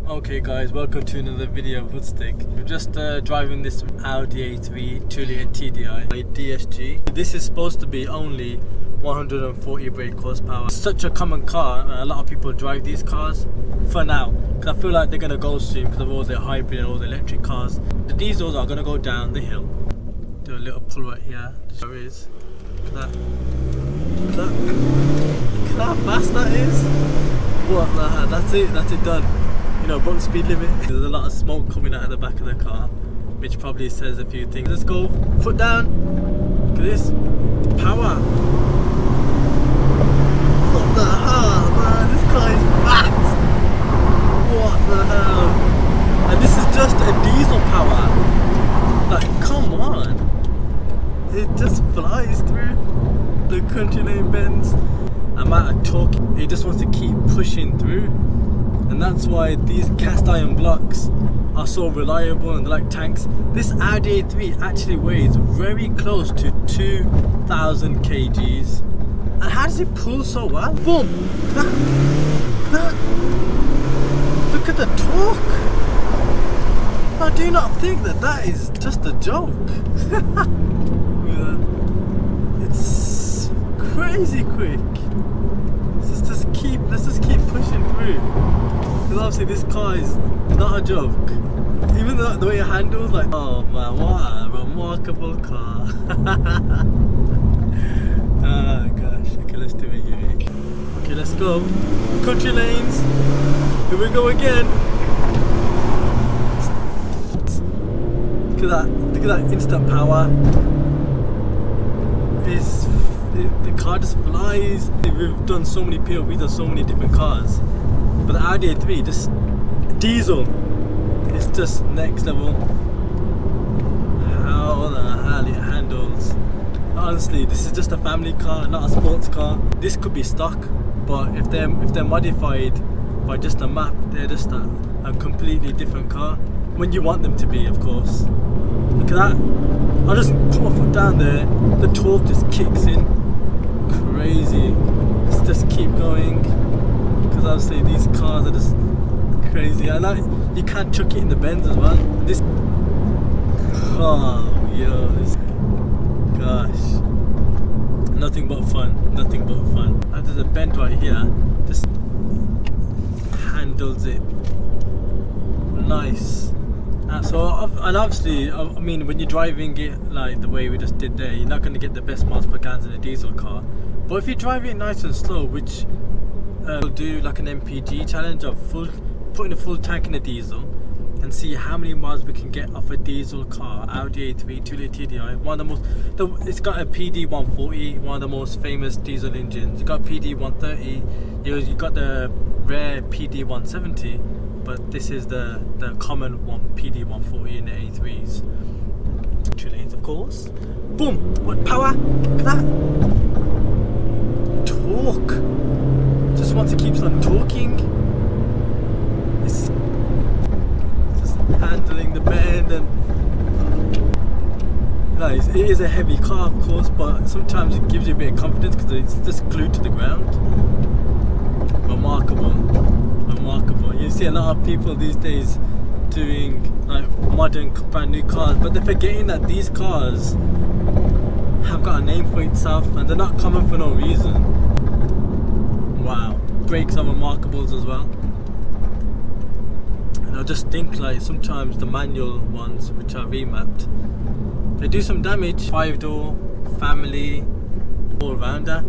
Okay guys, welcome to another video of Hoodstick. We're just driving this Audi A3 2-litre TDI DSG. This is supposed to be only 140 brake horsepower. It's such a common car, and a lot of people drive these cars for now, because I feel like they're going to go soon because of all the hybrid and all the electric cars. The diesels are going to go down the hill. Do a little pull right here. There is. Look at how fast that is. What the hell? That's it done. You know, broke speed limit. There's a lot of smoke coming out of the back of the car, which probably says a few things. Let's go, foot down. Look at this, power. What the hell, man? This car is fast. What the hell? And this is just a diesel power. Like, come on. It just flies through the country lane bends. Amount of torque, it just wants to keep pushing through. And that's why these cast iron blocks are so reliable and they're like tanks. This Audi A3 actually weighs very close to 2,000 kgs. And how does it pull so well? Boom! Look at the torque! I do not think that is just a joke. It's crazy quick. Let's just keep pushing through. Because obviously this car is not a joke. Even the way it handles, like, oh man, what a remarkable car. Oh gosh, okay, let's do it, Yuri. Okay, let's go. Country lanes. Here we go again. Look at that instant power. The car just flies. We've done so many POVs on so many different cars, but the Audi A3, just diesel, it's just next level. How the hell it handles. Honestly, this is just a family car, not a sports car. This could be stock, but if they're modified by just a map, they're just a completely different car. When you want them to be, of course. Look at that. I just put my foot down there, the torque just kicks in. Crazy. Let's just keep going, because obviously these cars are just crazy. I like you can't chuck it in the bends as well. This, oh yo, this, gosh, nothing but fun, nothing but fun. And there's a bend right here, just handles it nice. And obviously, I mean, when you're driving it like the way we just did there, you're not going to get the best miles per gallon in a diesel car. But if you drive it nice and slow, which we'll do like an MPG challenge of putting a full tank in a diesel and see how many miles we can get off a diesel car. Audi A3 2-litre TDI, one of the most. It's got a PD 140, one of the most famous diesel engines. You got PD 130. You got the rare PD 170. But this is the common one, PD 140 in the A3s. Two lanes, of course. Boom! What power? Look at that! Torque! Just want to keep on torquing. It's just handling the bend and. Nice. It is a heavy car, of course, but sometimes it gives you a bit of confidence because it's just glued to the ground. Remarkable. You see a lot of people these days doing like modern brand new cars, but they're forgetting that these cars have got a name for itself and they're not common for no reason. Wow, brakes are remarkables as well. And I just think like sometimes the manual ones, which are remapped, they do some damage. 5-door, family, all-rounder.